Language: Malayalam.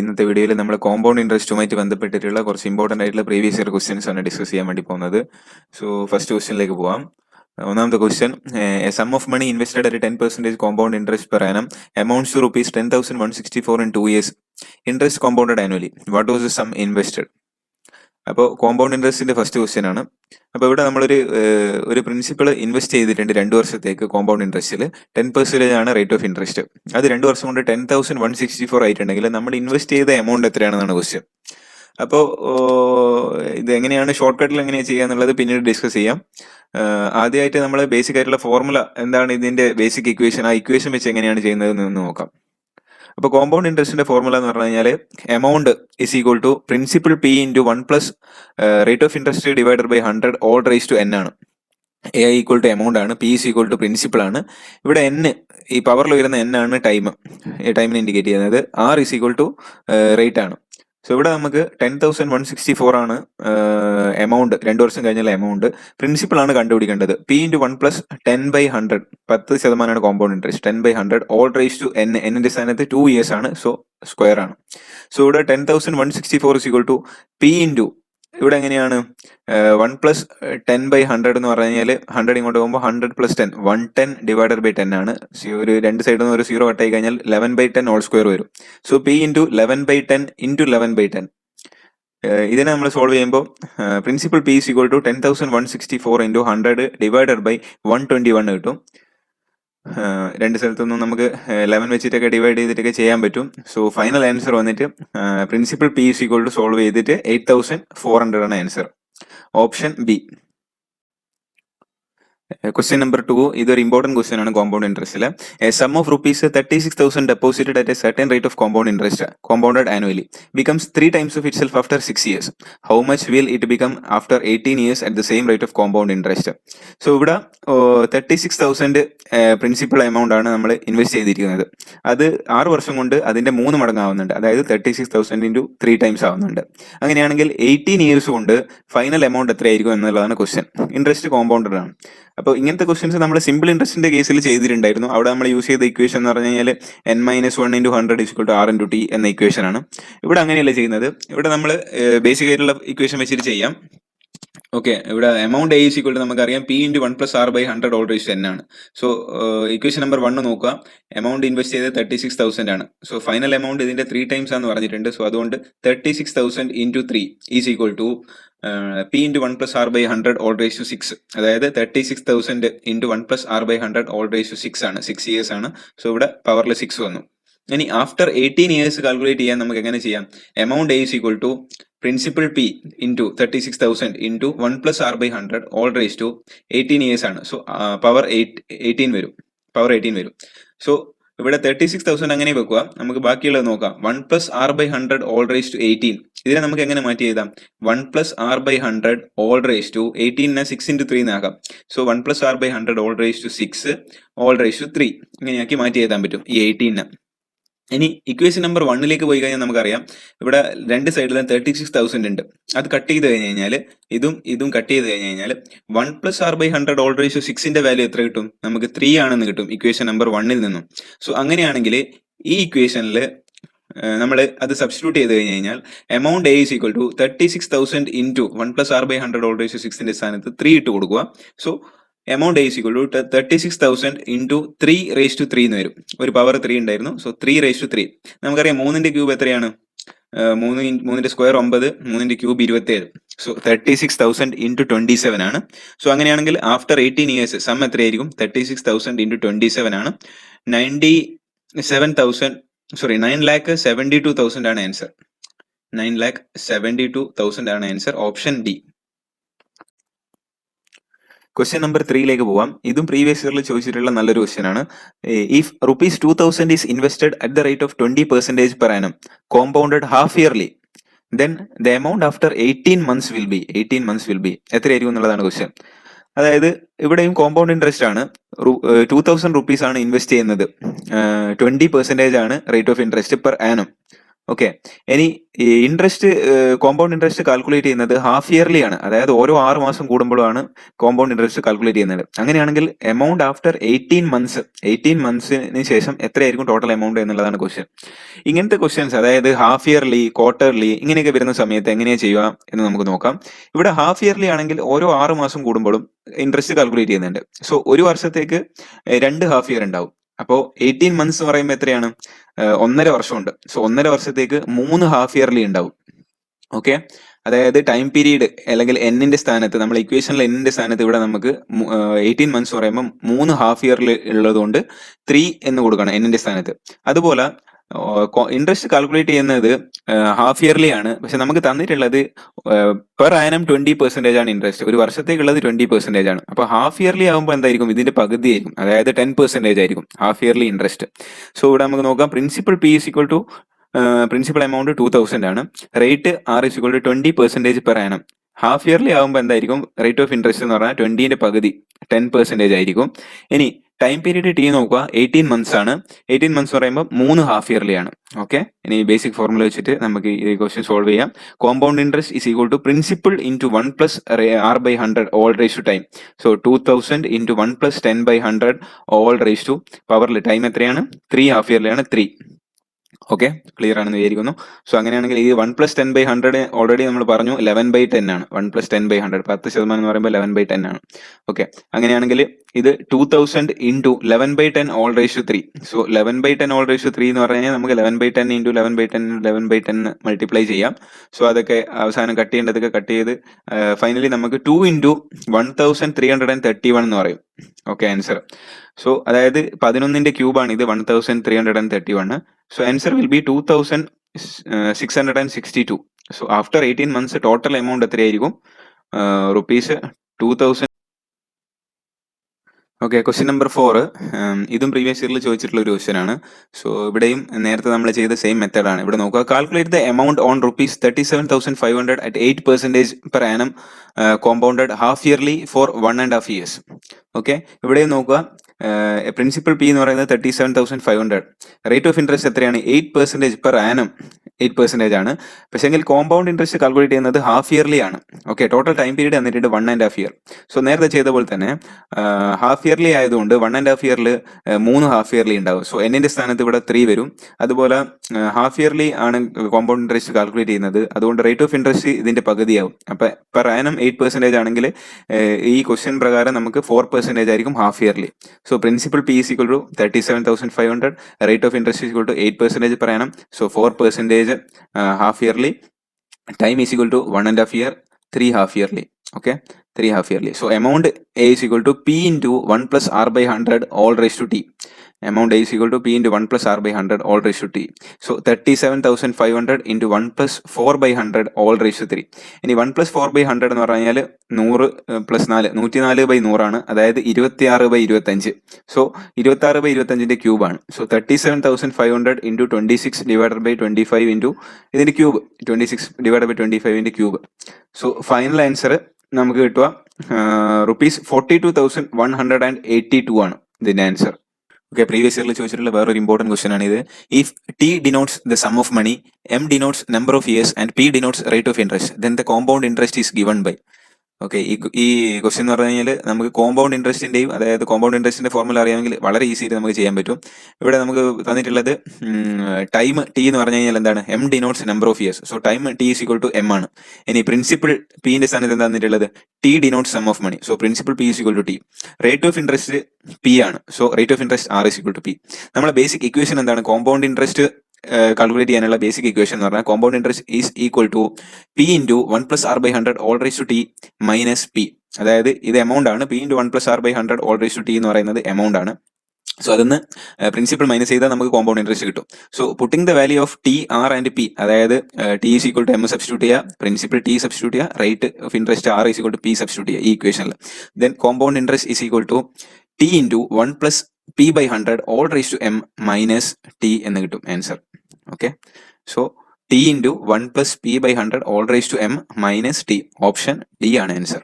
ഇന്നത്തെ വീഡിയോയിൽ നമ്മൾ കോമ്പൗണ്ട് ഇൻട്രസ്റ്റുമായിട്ട് ബന്ധപ്പെട്ടിട്ടുള്ള കുറച്ച് ഇമ്പോർട്ടൻ്റ് ആയിട്ടുള്ള പ്രീവിയസ് ഇയർ ക്വസ്റ്റ്യൻസ് ആണ് ഡിസ്കസ് ചെയ്യാൻ വേണ്ടി പോകുന്നത്. സോ ഫസ്റ്റ് ക്വസ്റ്റ്യനിലേക്ക് പോവാം. ഒന്നാമത്തെ question, a sum of money invested at 10% compound interest per annum amounts to rupees 10,164 in 2 years. Interest compounded annually. What was the sum invested? അപ്പോൾ കോമ്പൗണ്ട് ഇൻട്രസ്റ്റിന്റെ ഫസ്റ്റ് ക്വസ്റ്റ്യൻ ആണ്. അപ്പോൾ ഇവിടെ നമ്മളൊരു പ്രിൻസിപ്പിൾ ഇൻവെസ്റ്റ് ചെയ്തിട്ടുണ്ട് 2 വർഷത്തേക്ക് കോമ്പൗണ്ട് ഇൻട്രസ്റ്റിൽ 10% ആണ് റേറ്റ് ഓഫ് ഇൻട്രസ്റ്റ്. അത് 2 വർഷം കൊണ്ട് 10,164 ആയിട്ടുണ്ടെങ്കിൽ നമ്മൾ ഇൻവെസ്റ്റ് ചെയ്ത എമൗണ്ട് എത്രയാണെന്നാണ് ക്വസ്റ്റ്യൻ. അപ്പോൾ ഇത് എങ്ങനെയാണ് ഷോർട്ട് കട്ടിൽ എങ്ങനെയാണ് ചെയ്യുക എന്നുള്ളത് പിന്നീട് ഡിസ്കസ് ചെയ്യാം. ആദ്യമായിട്ട് നമ്മൾ ബേസിക് ആയിട്ടുള്ള ഫോർമുല എന്താണ്, ഇതിന്റെ ബേസിക് ഇക്വേഷൻ, ആ ഇക്വേഷൻ വെച്ച് എങ്ങനെയാണ് ചെയ്യുന്നത് എന്ന് നോക്കാം. അപ്പോൾ കോമ്പൗണ്ട് ഇൻട്രസ്റ്റിന്റെ ഫോർമുല എന്ന് പറഞ്ഞു കഴിഞ്ഞാൽ amount is equal to principal P into 1 plus rate of interest divided by 100 all raise to n ആണ്. എ ഈക്വൽ ടു എമൗണ്ട് ആണ്, P is equal to principal ആണ്. ഇവിടെ n, ഈ പവറിൽ വരുന്ന n ആണ് ടൈമിനെ ഇൻഡിക്കേറ്റ് ചെയ്യുന്നത്. R is equal to rate ആണ്. സോ ഇവിടെ നമുക്ക് 10,164 ആണ് എമൗണ്ട്, 2 വർഷം കഴിഞ്ഞുള്ള എമൗണ്ട്. പ്രിൻസിപ്പിൾ ആണ് കണ്ടുപിടിക്കേണ്ടത്. P into 1 plus 10/100, 10% compound interest. 10/100 whole raise to n, എന്നിന്റെ സ്ഥാനത്ത് 2 years ആണ്, സോ സ്ക്വയർ ആണ്. സോ ഇവിടെ 10,164 is equal to P into, ഇവിടെ എങ്ങനെയാണ് 1 പ്ലസ് 10/100 എന്ന് പറഞ്ഞു കഴിഞ്ഞാൽ 100 ഇങ്ങോട്ട് പോകുമ്പോൾ 100 പ്ലസ് 10, 110 ഡിവൈഡഡ് ബൈ 10 ആണ്. ഒരു രണ്ട് സൈഡിൽ നിന്ന് ഒരു 0 കട്ടായി കഴിഞ്ഞാൽ 11/10 ഹോൾ സ്ക്വയർ വരും. So P into 11/10 into 11/10. ഇതിനെ നമ്മൾ സോൾവ് ചെയ്യുമ്പോൾ principal P is equal to 10,164 into 100 divided by 121 കിട്ടും. രണ്ട് സ്ഥലത്തുനിന്നും നമുക്ക് 11 വെച്ചിട്ടൊക്കെ ഡിവൈഡ് ചെയ്തിട്ടൊക്കെ ചെയ്യാൻ പറ്റും. സോ ഫൈനൽ ആൻസർ വന്നിട്ട് principal P is equal to solve ചെയ്തിട്ട് 8,400 ആണ് answer. Option B. Question number 2, ഇതൊരു ഇമ്പോർട്ടന്റ് ക്വസ്റ്റ്യൻ ആണ് കോമ്പൗണ്ട് ഇൻട്രസ്റ്റിൽ. A sum of rupees 36,000 deposited at a certain rate of compound interest compounded annually becomes 3 times of itself after 6 years. How much will it become after 18 years at the same rate of compound interest? So ഇവിടെ 36,000 പ്രിൻസിപ്പൽ എമൗണ്ട് ആണ് നമ്മൾ ഇൻവെസ്റ്റ് ചെയ്തിരിക്കുന്നത്. അത് 6 വർഷം കൊണ്ട് അതിന്റെ 3 മടങ്ങ് ആവുന്നുണ്ട്. അതായത് 36,000 ഇൻറ്റു 3 times ആവുന്നുണ്ട്. അങ്ങനെയാണെങ്കിൽ 18 years കൊണ്ട് ഫൈനൽ എമൗണ്ട് എത്രയായിരിക്കും എന്നുള്ളതാണ് ക്വസ്റ്റ്യൻ. ഇൻട്രസ്റ്റ് കോമ്പൗണ്ടഡ് ആണ്. അപ്പോൾ ഇങ്ങനത്തെ ക്വസ്റ്റ്യൻസ് നമ്മൾ സിമ്പിൾ ഇൻട്രസ്റ്റിന്റെ കേസിൽ ചെയ്തിട്ടുണ്ടായിരുന്നു. അവിടെ നമ്മൾ യൂസ് ചെയ്ത ഇക്വേഷൻ എന്ന് പറഞ്ഞു കഴിഞ്ഞാൽ n-1 into 100 equal to r into t എന്ന ഇക്വേഷൻ ആണ്. ഇവിടെ അങ്ങനെയല്ല ചെയ്യുന്നത്. ഇവിടെ നമ്മൾ ബേസിക് ആയിട്ടുള്ള ഇക്വേഷൻ വെച്ചിട്ട് ചെയ്യാം. ഓക്കെ, ഇവിടെ amount A is equal to നമുക്കറിയാം P into 1 plus r by 100 all raise to n ആണ്. സോ ഇക്വേഷൻ നമ്പർ 1 നോക്കുക. എമൗണ്ട് ഇൻവെസ്റ്റ് ചെയ്തത് 36,000 ആണ്. സോ ഫൈനൽ എമൗണ്ട് ഇതിന്റെ 3 times ആണെന്ന് പറഞ്ഞിട്ടുണ്ട്. സോ അതുകൊണ്ട് 36,000 into 3 is equal to P into 1 plus r by 100 all raise to 6. അതായത് 36,000 into 1 plus r by 100 all raise to 6 ആണ്. 6 years ആണ്. സോ ഇവിടെ പവറിൽ 6 വന്നു. ഇനി ആഫ്റ്റർ 18 years കാൽക്കുലേറ്റ് ചെയ്യാൻ നമുക്ക് എങ്ങനെ ചെയ്യാം? Amount A is equal to principal P into 36,000 into 1 plus r by 100 all raise to 18 years ആണ്. സോ പവർ 18 വരും. സോ ഇവിടെ 36,000 അങ്ങനെ വെക്കുക. നമുക്ക് ബാക്കിയുള്ളത് നോക്കാം. 1 plus r by 100 all raise to 18. ഇതിനെ നമുക്ക് എങ്ങനെ മാറ്റി എഴുതാം? 1 plus r by 100 all raise to 18നെ 6 ഇൻറ്റു 3 എന്നാക്കാം. സോ 1 plus r by 100 all raise to 6 all raise to 3 ഇങ്ങനെയാക്കി മാറ്റി എഴുതാൻ പറ്റും ഈ 18നെ. ഇനി ഇക്വേഷൻ നമ്പർ 1ലേക്ക് പോയി കഴിഞ്ഞാൽ നമുക്കറിയാം ഇവിടെ രണ്ട് സൈഡിലും 36,000 ഉണ്ട്. അത് കട്ട് ചെയ്ത് കഴിഞ്ഞ് കഴിഞ്ഞാൽ ഇതും കട്ട് ചെയ്ത് കഴിഞ്ഞ് കഴിഞ്ഞാൽ 1 plus r by 100 all raise to 6ന്റെ വാല്യൂ എത്ര കിട്ടും? നമുക്ക് 3 ആണെന്ന് കിട്ടും ഇക്വേഷൻ നമ്പർ 1ൽ നിന്നും. സോ അങ്ങനെയാണെങ്കിൽ ഈ ഇക്വേഷനിൽ നമ്മൾ അത് സബ്സ്റ്റിറ്റ്യൂട്ട് ചെയ്ത് കഴിഞ്ഞ് കഴിഞ്ഞാൽ amount A is equal to 36,000 into 1 plus r by 100 all raise to 6ന്റെ സ്ഥാനത്ത് 3 ഇട്ട് കൊടുക്കുക. So amount A is equal to 36,000 into 3 raise to 3 എന്ന് വരും. ഒരു പവർ 3 ഉണ്ടായിരുന്നു. So 3 raise to 3. നമുക്കറിയാം 3ന്റെ ക്യൂബ് എത്രയാണ്? 3ന്റെ സ്ക്വയർ 9, 3ന്റെ ക്യൂബ് 27. സോ 36,000 ഇൻറ്റു 27 ആണ്. സോ അങ്ങനെയാണെങ്കിൽ ആഫ്റ്റർ 18 years സം എത്രയായിരിക്കും? 36,000 ഇൻറ്റു 27 ആണ്. 9,72,000 ആണ് ആൻസർ. 9,72,000 ആണ് answer. Option D. Question number 3ലേക്ക് പോവാം. ഇതും പ്രീവിയസ് ഇയറിൽ ചോദിച്ചിട്ടുള്ള നല്ലൊരു ക്വസ്റ്റ്യൻ ആണ്. If rupees 2,000 is invested at the rate of 20% per annum compounded half yearly, then the amount after 18 months will be എത്രയായിരിക്കും എന്നുള്ളതാണ് ക്വസ്റ്റ്യൻ. അതായത് ഇവിടെയും കോമ്പൗണ്ട് ഇൻട്രസ്റ്റ് ആണ്. 2,000 റുപ്പീസ് ആണ് ഇൻവെസ്റ്റ് ചെയ്യുന്നത്. 20% ആണ് rate of interest per annum. Okay. ഇനി ഈ ഇൻട്രസ്റ്റ് കോമ്പൗണ്ട് ഇൻട്രസ്റ്റ് കാൽക്കുലേറ്റ് ചെയ്യുന്നത് ഹാഫ് ഇയർലി ആണ്. അതായത് ഓരോ 6 മാസം കൂടുമ്പോഴാണ് കോമ്പൗണ്ട് ഇൻട്രസ്റ്റ് കാൽക്കുലേറ്റ് ചെയ്യുന്നത്. അങ്ങനെയാണെങ്കിൽ എമൗണ്ട് ആഫ്റ്റർ 18 മന്ത്സിന് ശേഷം എത്രയായിരിക്കും ടോട്ടൽ എമൗണ്ട് എന്നുള്ളതാണ് ക്വസ്റ്റ്യൻ. ഇങ്ങനത്തെ ക്വസ്റ്റ്യൻസ് അതായത് ഹാഫ് ഇയർലി, ക്വാർട്ടർലി ഇങ്ങനെയൊക്കെ വരുന്ന സമയത്ത് എങ്ങനെയാ ചെയ്യുക എന്ന് നമുക്ക് നോക്കാം. ഇവിടെ ഹാഫ് ഇയർലി ആണെങ്കിൽ ഓരോ 6 മാസം കൂടുമ്പോഴും ഇൻട്രസ്റ്റ് കാൽക്കുലേറ്റ് ചെയ്യുന്നുണ്ട്. സോ ഒരു വർഷത്തേക്ക് 2 ഹാഫ് ഇയർ ഉണ്ടാവും. അപ്പോൾ 18 മന്ത്സ് എന്ന് പറയുമ്പോൾ എത്രയാണ്? 1.5 വർഷമുണ്ട്. സോ 1.5 വർഷത്തേക്ക് 3 ഹാഫ് ഇയർലി ഉണ്ടാവും. ഓക്കെ. അതായത് ടൈം പീരീഡ് അല്ലെങ്കിൽ എന്നിന്റെ സ്ഥാനത്ത് നമ്മൾ ഇക്വേഷനിൽ എന്നിന്റെ സ്ഥാനത്ത് ഇവിടെ നമുക്ക് 18 മന്ത്സ് പറയുമ്പോൾ 3 ഹാഫ് ഇയറിൽ ഉള്ളതുകൊണ്ട് 3 എന്ന് കൊടുക്കണം എന്നിന്റെ സ്ഥാനത്ത്. അതുപോലെ ഇൻട്രസ്റ്റ് കാൽക്കുലേറ്റ് ചെയ്യുന്നത് ഹാഫ് ഇയർലി ആണ്. പക്ഷെ നമുക്ക് തന്നിട്ടുള്ളത് പെർ ആനം 20% ആണ് ഇൻട്രസ്റ്റ്. ഒരു വർഷത്തേക്കുള്ളത് 20% ആണ്. അപ്പൊ ഹാഫ് ഇയർലി ആകുമ്പോൾ എന്തായിരിക്കും? ഇതിന്റെ പകുതി ആയിരിക്കും. അതായത് 10% ആയിരിക്കും ഹാഫ് ഇയർലി ഇൻട്രസ്റ്റ്. സോ ഇവിടെ നമുക്ക് നോക്കാം. Principal P is equal to principal amount 2000 ആണ്. Rate R is equal to 20% per annum. Half yearly ആകുമ്പോൾ എന്തായിരിക്കും? റേറ്റ് ഓഫ് ഇൻട്രസ്റ്റ് എന്ന് പറഞ്ഞാൽ 20ന്റെ പകുതി 10% ആയിരിക്കും. ഇനി ടൈം പീരീഡ് ടി നോക്കുക, 18 മന്ത്സ് ആണ്. 18 മന്ത്സ് പറയുമ്പോൾ 3 ഹാഫ് ഇയർലി ആണ്. ഓക്കെ. ഇനി ബേസിക് ഫോർമുല വെച്ചിട്ട് നമുക്ക് ഈ ക്വസ്റ്റ്യൻ സോൾവ് ചെയ്യാം. Compound interest is equal to principal into 1 plus R by 100 whole raise to time. So 2000 into 1 plus 10 by 100 whole raise to പവറിൽ ടൈം എത്രയാണ്? 3 ഹാഫ് ഇയർലി ആണ്. 3. ഓക്കെ, ക്ലിയർ ആണെന്ന് വിചാരിക്കുന്നു. സോ അങ്ങനെയാണെങ്കിൽ ഈ 1 പ്ലസ് 10 ബൈ 100 ഓൾറെഡി നമ്മൾ പറഞ്ഞു 11/10 ആണ്. 1 പ്ലസ് 10 ബൈ 100 10% എന്ന് പറയുമ്പോൾ 11/10 ആണ്. ഓക്കെ, അങ്ങനെയാണെങ്കിൽ ഇത് 2000 into 11/10 whole raise to 3. So 11/10 whole raise to 3 എന്ന് പറഞ്ഞു കഴിഞ്ഞാൽ നമുക്ക് 11/10 ഇൻറ്റു 11/10 11/10 മൾട്ടിപ്ലൈ ചെയ്യാം. സോ അതൊക്കെ അവസാനം കട്ട് ചെയ്യേണ്ടതൊക്കെ കട്ട് ചെയ്ത് ഫൈനലി നമുക്ക് 2 ഇൻറ്റു 1331 എന്ന് പറയും. Okay, answer. സോ അതായത് 11ന്റെ ക്യൂബാണ് ഇത് 1331. So answer will be 2662. So after 18 months total amount എത്രയായിരിക്കും? റുപ്പീസ് 2000. Okay, question number 4. ഇതും പ്രീവിയസ് ഇയറിൽ ചോദിച്ചിട്ടുള്ള ഒരു ക്വസ്റ്റ്യൻ ആണ്. സോ ഇവിടെയും നേരത്തെ നമ്മൾ ചെയ്ത സെയിം മെത്തേഡാണ്. ഇവിടെ നോക്കുക. Calculate the amount on rupees 37,500 at 8% per annum compounded half yearly for 1.5 years. Okay, ഇവിടെയും നോക്കുക. പ്രിൻസിപ്പൽ പി എന്ന് പറയുന്നത് 37,500. റേറ്റ് ഓഫ് ഇൻട്രസ്റ്റ് എത്രയാണ്? 8% പെർ ആനം. 8% ആണ്. പക്ഷെങ്കിൽ കോമ്പൗണ്ട് ഇൻട്രസ്റ്റ് കാൽക്കുലേറ്റ് ചെയ്യുന്നത് ഹാഫ് ഇയർലി ആണ്. ഓക്കെ, ടോട്ടൽ ടൈം പീരീഡ് എന്നിട്ട് 1.5 year. സോ നേരത്തെ ചെയ്ത പോലെ തന്നെ ഹാഫ് ഇയർലി ആയതുകൊണ്ട് 1.5 yearൽ 3 ഹാഫ് ഇയർലി ഉണ്ടാവും. സോ എന്നിന്റെ സ്ഥാനത്ത് ഇവിടെ 3 വരും. അതുപോലെ ഹാഫ് ഇയർലി ആണ് കോമ്പൗണ്ട് ഇൻട്രസ്റ്റ് കാൽക്കുലേറ്റ് ചെയ്യുന്നത്. അതുകൊണ്ട് റേറ്റ് ഓഫ് ഇൻട്രസ്റ്റ് ഇതിന്റെ പകുതിയാവും. അപ്പൊ പെർ ആനം 8% ആണെങ്കിൽ ഈ ക്വസ്റ്റ്യൻ പ്രകാരം നമുക്ക് 4% ആയിരിക്കും half yearly. So principal P is equal to 37,500. Rate of interest is equal to 8% per annum. So 4% half yearly. Time is equal to 1.5 year. 3 half yearly. Okay, 3 half yearly. So amount A is equal to P into 1 plus R by 100 all raised to T. Amount A is equal to P into 1 plus R by 100 all raised to T. So 37,500 into 1 plus 4 by 100 all raised to 3. ഇനി 1 plus 4 by 100 എന്ന് പറഞ്ഞാൽ 100 plus 4 104/100 ആണ്. അതായത് 26/25. സോ 26/25ന്റെ ക്യൂബ് ആണ്. So 37,500 into 26 divided by 25 into ഇതിന്റെ ക്യൂബ് 26 divided by 25ന്റെ ക്യൂബ്. സോ ഫൈനൽ ആൻസർ നമുക്ക് കിട്ടുക റുപ്പീസ് 42,182 ആണ് ഇതിന്റെ ആൻസർ. ഓക്കെ, പ്രീവിയസ് ഇയറിൽ ചോദിച്ചിട്ടുള്ള വേറൊരു ഇമ്പോർട്ടൻറ്റ് ക്വസ്റ്റൻ ആണ് ഇത്. If T denotes the sum of money, M denotes number of years and P denotes rate of interest, then the compound interest is given by. Okay, ഈ ക്വസ്റ്റ്യൻ എന്ന് പറഞ്ഞു കഴിഞ്ഞാൽ നമുക്ക് കോമ്പൗണ്ട് ഇൻട്രസ്റ്റിന്റെയും അതായത് കോമ്പൗണ്ട് ഇൻട്രസ്റ്റിന്റെ ഫോർമുല അറിയാമെങ്കിൽ വളരെ ഈസി ആയിട്ട് നമുക്ക് ചെയ്യാൻ പറ്റും. ഇവിടെ നമുക്ക് തന്നിട്ടുള്ളത് ടൈം ടി എന്ന് പറഞ്ഞു കഴിഞ്ഞാൽ എന്താണ്? M denotes number of years. So time T is equal to M ആണ്. ഇനി പ്രിൻസിപ്പൽ പിന്റെ സ്ഥാനത്ത് എന്താ തന്നിട്ടുള്ളത്? T denotes sum of money. So principal P is equal to T. Rate of interest P ആണ്. So rate of interest R is equal to P. നമ്മുടെ ബേസിക് ഇക്വേഷൻ എന്താണ്? കോമ്പൗണ്ട് ഇൻട്രസ്റ്റ് കാൽക്കുലേറ്റ് ചെയ്യാനുള്ള ബേസിക് ഇക്വേഷൻ എന്ന് പറഞ്ഞാൽ compound interest is equal to P into 1 plus R by 100 whole raise to T minus P. അതായത് ഇത് എമൗണ്ട് ആണ്. P into 1 plus R by 100 whole raise to T എന്ന് പറയുന്നത് എമൗണ്ട് ആണ്. സോ അതിന്ന് പ്രിൻസിപ്പൽ മൈനസ് ചെയ്താൽ നമുക്ക് കോമ്പൗണ്ട് ഇൻട്രസ്റ്റ് കിട്ടും. So putting the value of T, R and P, അതായത് T is equal to M substitute ചെയ്യുക, പ്രിൻസിപ്പൽ ടി സബ്സ്റ്റിറ്റ്യൂട്ട് ചെയ്യുക, rate of interest R is equal to P substitute ചെയ്യുക ഈ ഇക്വേഷനിൽ. Then compound interest is equal to T into 1 plus P by 100 whole raise to M minus T എന്ന് കിട്ടും answer. Okay, so T into 1 plus P by 100 whole raise to M minus T. Option D ആണ് ആൻസർ.